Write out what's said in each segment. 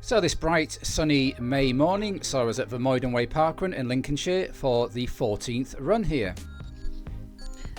So this bright sunny May morning saw us at Vermuyden Way Parkrun in Lincolnshire for the 14th run here.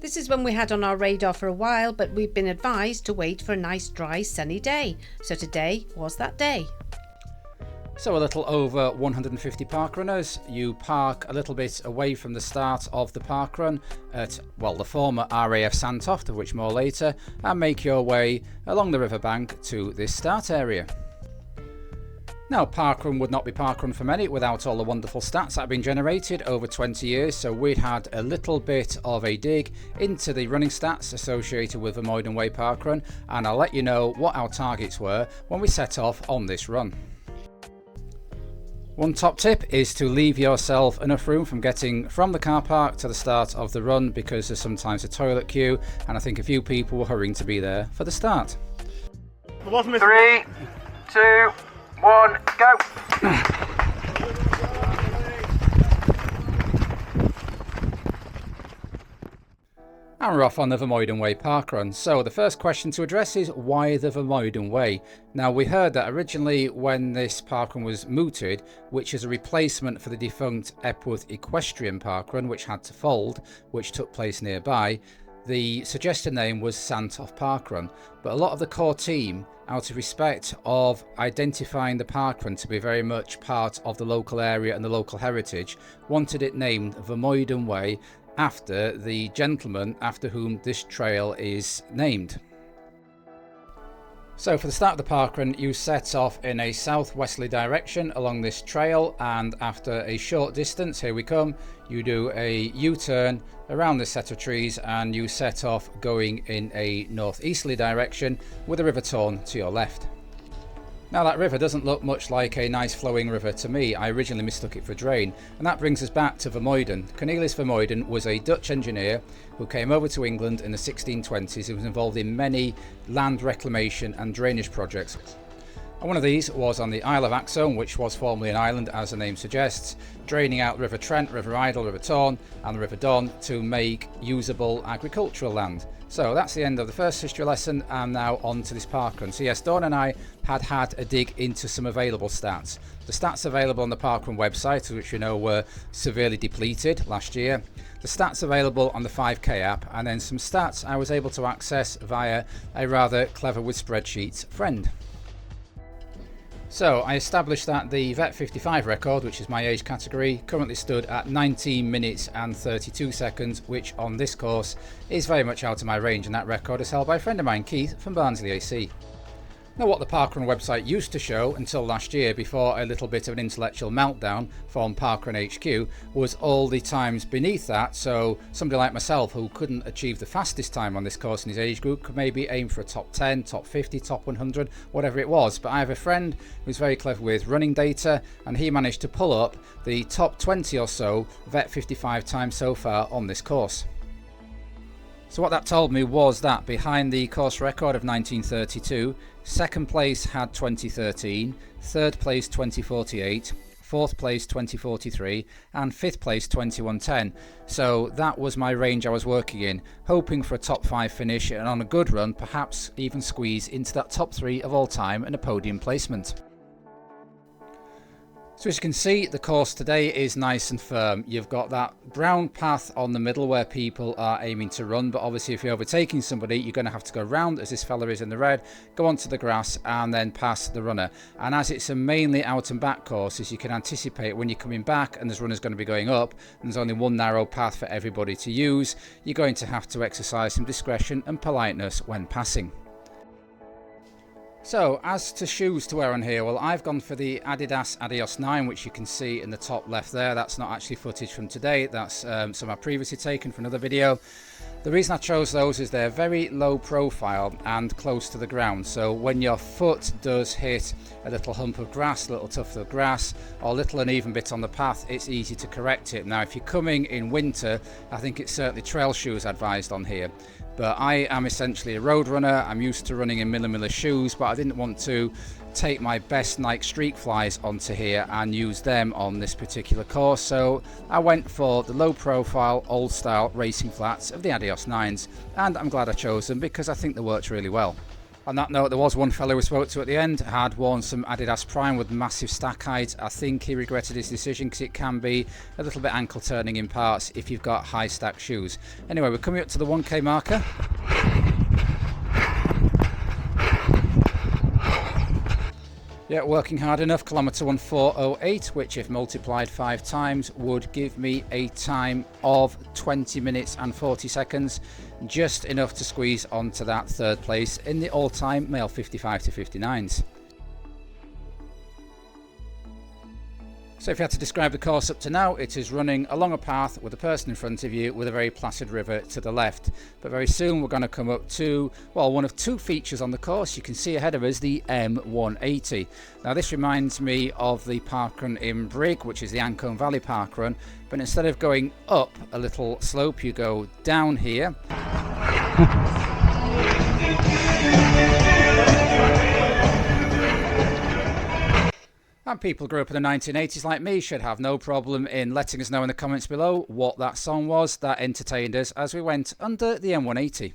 This is one we had on our radar for a while, but we've been advised to wait for a nice dry sunny day. So today was that day. So a little over 150 parkrunners. You park a little bit away from the start of the parkrun at, well, the former RAF Sandtoft, of which more later, and make your way along the riverbank to this start area. Now, parkrun would not be parkrun for many without all the wonderful stats that have been generated over 20 years, so we'd had a little bit of a dig into the running stats associated with Vermuyden Way Parkrun, and I'll let you know what our targets were when we set off on this run. One top tip is to leave yourself enough room from getting from the car park to the start of the run, because there's sometimes a toilet queue, and I think a few people were hurrying to be there for the start. 3, 2, 1, go! And we're off on the Vermuyden Way Parkrun. So the first question to address is, why the Vermuyden Way? Now, we heard that originally when this parkrun was mooted, which is a replacement for the defunct Epworth Equestrian Parkrun, which had to fold, which took place nearby, the suggested name was Sandtoft Parkrun. But a lot of the core team, out of respect of identifying the parkrun to be very much part of the local area and the local heritage, wanted it named Vermuyden Way, after the gentleman after whom this trail is named. So for the start of the parkrun, you set off in a southwesterly direction along this trail, and after a short distance, here we come, you do a U-turn around this set of trees and you set off going in a northeasterly direction with the River Torn to your left. Now, that river doesn't look much like a nice flowing river to me. I originally mistook it for drain, and that brings us back to Vermuyden. Cornelis Vermuyden was a Dutch engineer who came over to England in the 1620s. He was involved in many land reclamation and drainage projects. And one of these was on the Isle of Axone, which was formerly an island, as the name suggests, draining out River Trent, River Idle, River Torn and the River Don to make usable agricultural land. So that's the end of the first history lesson, and now on to this parkrun. So yes, Dawn and I had a dig into some available stats. The stats available on the parkrun website, which you know were severely depleted last year. The stats available on the 5K app, and then some stats I was able to access via a rather clever with spreadsheets friend. So I established that the Vet 55 record, which is my age category, currently stood at 19 minutes and 32 seconds, which on this course is very much out of my range, and that record is held by a friend of mine, Keith, from Barnsley AC. Now, what the Parkrun website used to show until last year, before a little bit of an intellectual meltdown from Parkrun HQ, was all the times beneath that. So somebody like myself who couldn't achieve the fastest time on this course in his age group could maybe aim for a top 10, top 50, top 100, whatever it was. But I have a friend who's very clever with running data, and he managed to pull up the top 20 or so Vet 55 times so far on this course. So what that told me was that behind the course record of 1932, second place had 2013, third place 2048, fourth place 2043, and fifth place 2110. So that was my range I was working in, hoping for a top 5 finish, and on a good run perhaps even squeeze into that top 3 of all time and a podium placement. So as you can see, the course today is nice and firm. You've got that brown path on the middle where people are aiming to run, but obviously if you're overtaking somebody, you're going to have to go round, as this fella is in the red, go onto the grass and then pass the runner. And as it's a mainly out and back course, as you can anticipate, when you're coming back and this runner's going to be going up and there's only one narrow path for everybody to use, you're going to have to exercise some discretion and politeness when passing. So, as to shoes to wear on here, well, I've gone for the Adidas Adios 9, which you can see in the top left there. That's not actually footage from today, that's some I previously taken for another video. The reason I chose those is they're very low profile and close to the ground, so when your foot does hit a little hump of grass, a little tuft of grass, or a little uneven bit on the path, it's easy to correct it. Now, if you're coming in winter, I think it's certainly trail shoes advised on here. But I am essentially a road runner. I'm used to running in Miller shoes, but I didn't want to take my best Nike Streak Flies onto here and use them on this particular course. So I went for the low profile, old style racing flats of the Adios 9s, and I'm glad I chose them because I think they worked really well. On that note, there was one fellow we spoke to at the end, had worn some Adidas Prime with massive stack height. I think he regretted his decision because it can be a little bit ankle turning in parts if you've got high stack shoes. Anyway, we're coming up to the 1k marker. Yeah, working hard enough, kilometre 1408, which if multiplied 5 times would give me a time of 20 minutes and 40 seconds. Just enough to squeeze onto that 3rd place in the all-time male 55 to 59s. So if you had to describe the course up to now, it is running along a path with a person in front of you with a very placid river to the left. But very soon we're going to come up to, well, one of 2 features on the course. You can see ahead of us the M180. Now this reminds me of the Parkrun in Brigg, which is the Ancombe Valley Parkrun. But instead of going up a little slope, you go down here. And people who grew up in the 1980s like me should have no problem in letting us know in the comments below what that song was that entertained us as we went under the M180.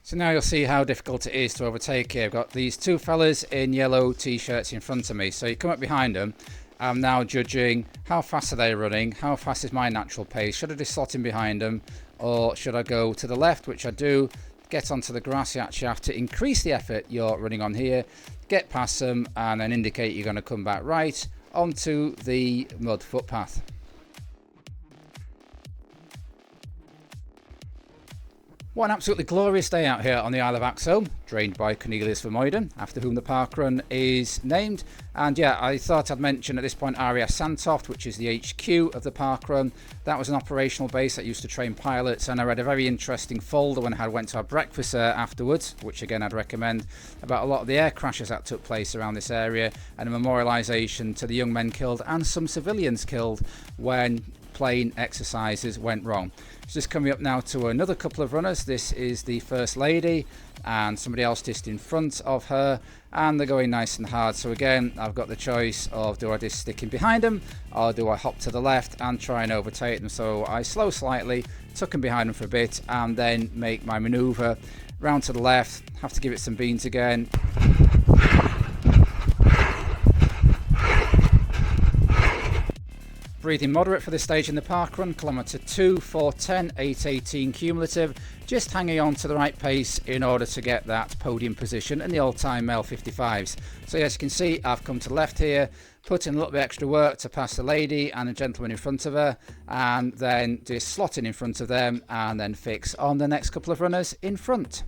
So now you'll see how difficult it is to overtake here. I've got these 2 fellas in yellow t-shirts in front of me. So you come up behind them. I'm now judging how fast are they running, how fast is my natural pace. Should I just slot in behind them, or should I go to the left, which I do. Get onto the grass, you actually have to increase the effort you're running on here, get past them, and then indicate you're going to come back right onto the mud footpath. What an absolutely glorious day out here on the Isle of Axholme, drained by Cornelius Vermuyden, after whom the parkrun is named. And yeah, I thought I'd mention at this point RAF Sandtoft, which is the HQ of the parkrun. That was an operational base that used to train pilots, and I read a very interesting folder when I went to have breakfast there afterwards, which again I'd recommend, about a lot of the air crashes that took place around this area, and a memorialisation to the young men killed and some civilians killed when plane exercises went wrong. So just coming up now to another couple of runners. This is the First Lady and somebody else just in front of her, and they're going nice and hard. So again, I've got the choice of, do I just stick in behind them, or do I hop to the left and try and overtake them? So I slow slightly, tuck in behind them for a bit, and then make my manoeuvre round to the left. Have to give it some beans again. Breathing moderate for this stage in the parkrun, kilometre 2, 4:10, 8:18 cumulative, just hanging on to the right pace in order to get that podium position in the all-time male 55s. So as you can see, I've come to the left here, put in a little bit extra work to pass the lady and a gentleman in front of her, and then just slot in front of them and then fix on the next couple of runners in front.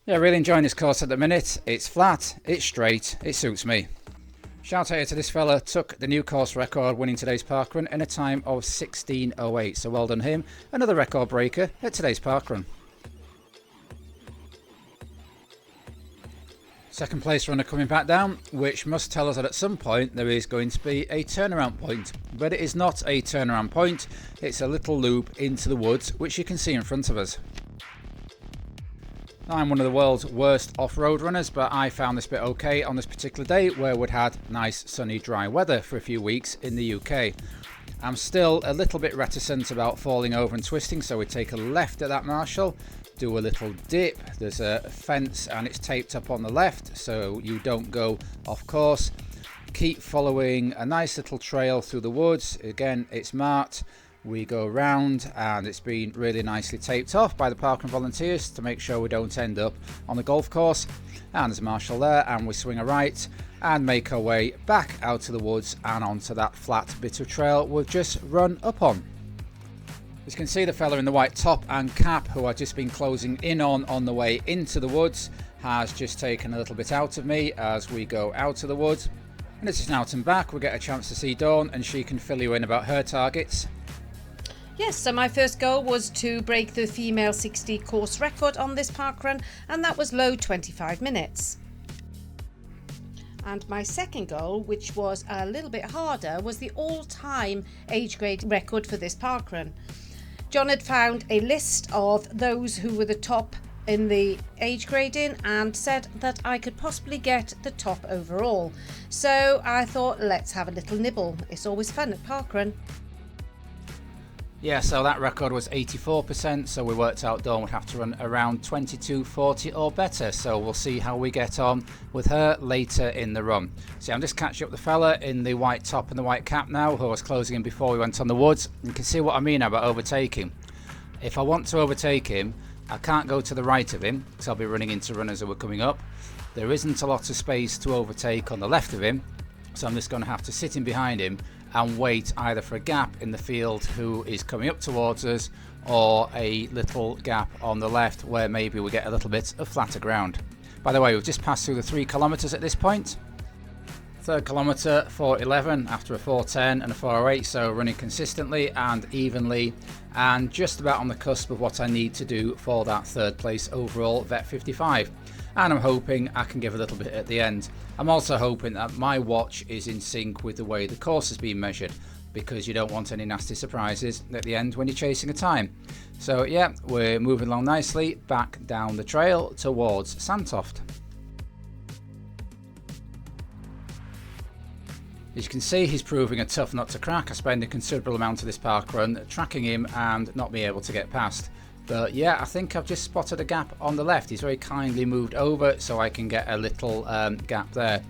Yeah, really enjoying this course at the minute. It's flat, it's straight, it suits me. Shout out here to this fella, took the new course record, winning today's parkrun in a time of 16:08. So well done him, another record breaker at today's parkrun. Second place runner coming back down, which must tell us that at some point there is going to be a turnaround point. But it is not a turnaround point, it's a little loop into the woods, which you can see in front of us. I'm one of the world's worst off-road runners, but I found this bit okay on this particular day where we'd had nice sunny dry weather for a few weeks in the UK. I'm still a little bit reticent about falling over and twisting, so we take a left at that marshal, do a little dip. There's a fence and it's taped up on the left so you don't go off course. Keep following a nice little trail through the woods. Again, it's marked. We go round and it's been really nicely taped off by the parkrun volunteers to make sure we don't end up on the golf course. And there's a marshal there, and we swing a right and make our way back out to the woods and onto that flat bit of trail we've just run up on. As you can see, the fella in the white top and cap who I've just been closing in on the way into the woods has just taken a little bit out of me as we go out of the woods. And as it's out and back, we get a chance to see Dawn, and she can fill you in about her targets. Yes, so my first goal was to break the female 60 course record on this parkrun, and that was low 25 minutes. And my second goal, which was a little bit harder, was the all-time age grade record for this parkrun. John had found a list of those who were the top in the age grading and said that I could possibly get the top overall. So I thought, let's have a little nibble. It's always fun at parkrun. Yeah, so that record was 84%, so we worked out Dawn would have to run around 22:40 or better, so we'll see how we get on with her later in the run. See, I'm just catching up the fella in the white top and the white cap now, who was closing in before we went on the woods. You can see what I mean about overtaking. If I want to overtake him, I can't go to the right of him, because I'll be running into runners who are coming up. There isn't a lot of space to overtake on the left of him, so I'm just going to have to sit in behind him and wait either for a gap in the field who is coming up towards us, or a little gap on the left where maybe we get a little bit of flatter ground. By the way, we've just passed through the 3 kilometres at this point. Third kilometre 4:11 after a 4:10 and a 4:08, so running consistently and evenly, and just about on the cusp of what I need to do for that third place overall VET 55. And I'm hoping I can give a little bit at the end. I'm also hoping that my watch is in sync with the way the course has been measured, because you don't want any nasty surprises at the end when you're chasing a time. So yeah, we're moving along nicely back down the trail towards Sandtoft. As you can see, he's proving a tough nut to crack. I spend a considerable amount of this park run tracking him and not being able to get past. But yeah, I think I've just spotted a gap on the left. He's very kindly moved over so I can get a little gap there.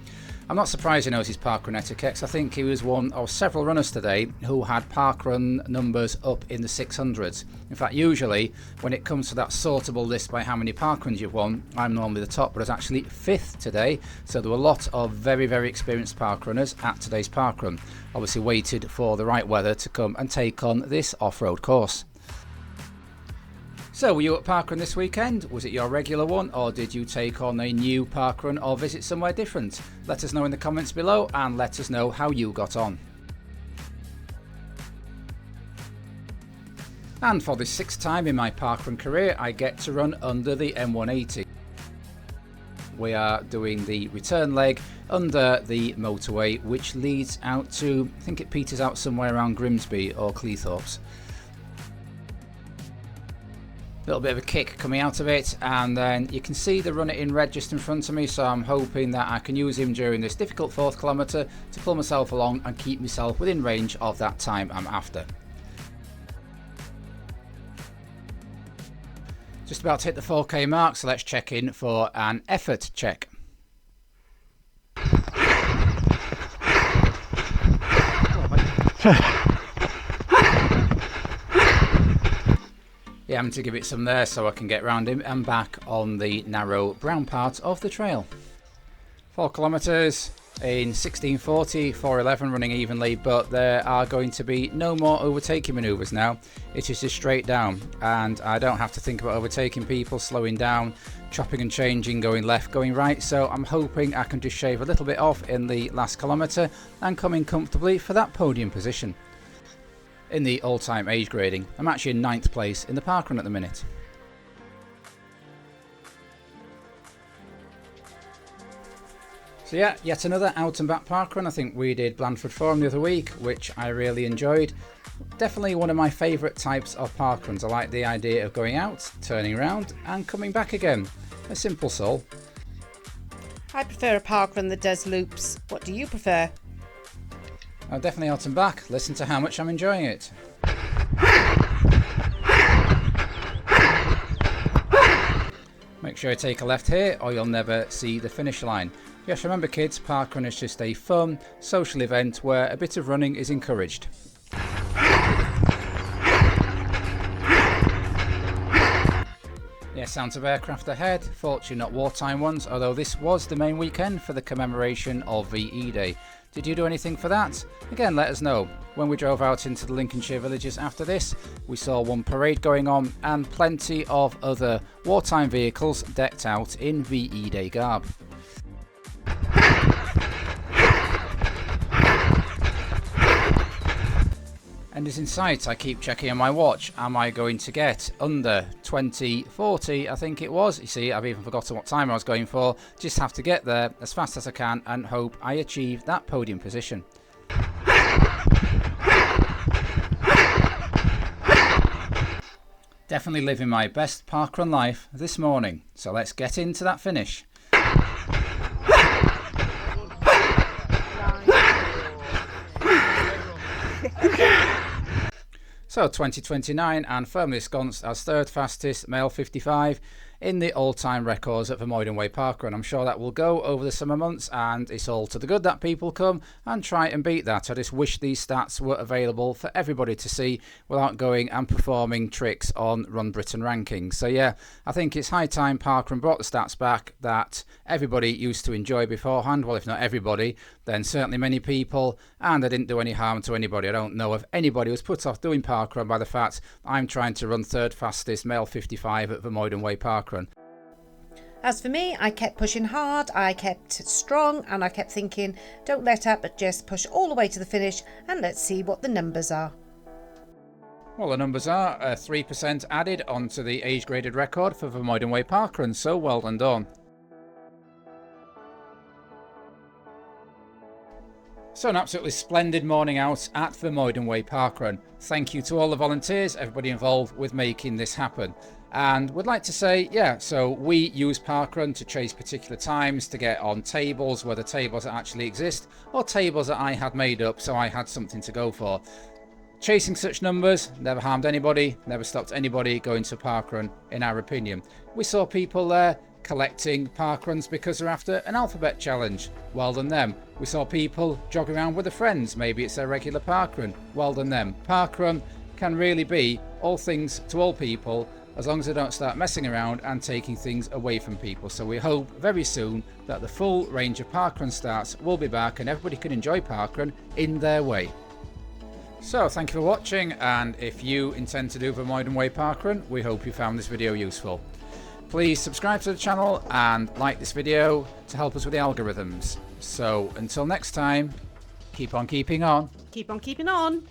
I'm not surprised he knows his parkrun etiquette. I think he was one of several runners today who had parkrun numbers up in the 600s. In fact, usually when it comes to that sortable list by how many parkruns you've won, I'm normally the top, but I was actually 5th today. So there were a lot of very, very experienced parkrunners at today's parkrun. Obviously waited for the right weather to come and take on this off-road course. So, were you at Parkrun this weekend? Was it your regular one, or did you take on a new parkrun or visit somewhere different? Let us know in the comments below, and let us know how you got on. And for the 6th time in my parkrun career, I get to run under the M180. We are doing the return leg under the motorway, which leads out to, I think it peters out somewhere around Grimsby or Cleethorpes. Little bit of a kick coming out of it, and then you can see the runner in red just in front of me, so I'm hoping that I can use him during this difficult 4th kilometre to pull myself along and keep myself within range of that time I'm after. Just about to hit the 4k mark, so let's check in for an effort check. Yeah, I'm to give it some there so I can get round him and back on the narrow brown part of the trail. 4 kilometres in 16:40, 4:11 running evenly, but there are going to be no more overtaking manoeuvres now. It is just straight down, and I don't have to think about overtaking people, slowing down, chopping and changing, going left, going right, so I'm hoping I can just shave a little bit off in the last kilometre and come in comfortably for that podium position. In the all-time age grading, I'm actually in 9th place in the parkrun at the minute. So yeah, yet another out and back parkrun. I think we did Blandford Forum the other week, which I really enjoyed. Definitely one of my favourite types of parkruns. I like the idea of going out, turning around and coming back again. A simple soul. I prefer a parkrun that does loops. What do you prefer? I'm definitely out and back. Listen to how much I'm enjoying it. Make sure you take a left here or you'll never see the finish line. Yes, remember kids, parkrun is just a fun, social event where a bit of running is encouraged. Yeah, sounds of aircraft ahead. Fortunately not wartime ones, although this was the main weekend for the commemoration of VE Day. Did you do anything for that? Again, let us know. When we drove out into the Lincolnshire villages after this, we saw one parade going on and plenty of other wartime vehicles decked out in VE Day garb. End is in sight. I keep checking on my watch. Am I going to get under 20:40? I think it was. You see, I've even forgotten what time I was going for. Just have to get there as fast as I can and hope I achieve that podium position. Definitely living my best parkrun life this morning. So let's get into that finish. So 2029 and firmly ensconced as third fastest male 55 in the all-time records at Vermuyden Way Parkrun. I'm sure that will go over the summer months, and it's all to the good that people come and try and beat that. I just wish these stats were available for everybody to see without going and performing tricks on Run Britain rankings. So yeah, I think it's high time Parkrun brought the stats back that everybody used to enjoy beforehand. Well, if not everybody, then certainly many people, and they didn't do any harm to anybody. I don't know if anybody was put off doing Parkrun by the fact I'm trying to run third fastest male 55 at Vermuyden Way Parkrun. As for me, I kept pushing hard, I kept strong, and I kept thinking, don't let up, but just push all the way to the finish, and let's see what the numbers are. Well, the numbers are 3% added onto the age-graded record for Vermuyden Way Parkrun, so well done. So an absolutely splendid morning out at Vermuyden Way Parkrun. Thank you to all the volunteers, everybody involved with making this happen. And would like to say, yeah, so we use Parkrun to chase particular times, to get on tables, whether tables that actually exist or tables that I had made up, so I had something to go for. Chasing such numbers never harmed anybody, never stopped anybody going to Parkrun, in our opinion. We saw people there collecting Parkruns because they're after an alphabet challenge. Well done them. We saw people jogging around with their friends. Maybe it's their regular Parkrun. Well done them. Parkrun can really be all things to all people, as long as they don't start messing around and taking things away from people. So we hope very soon that the full range of Parkrun starts will be back and everybody can enjoy Parkrun in their way. So thank you for watching, and if you intend to do Vermuyden Way Parkrun, we hope you found this video useful. Please subscribe to the channel and like this video to help us with the algorithms. So until next time, keep on keeping on. Keep on keeping on.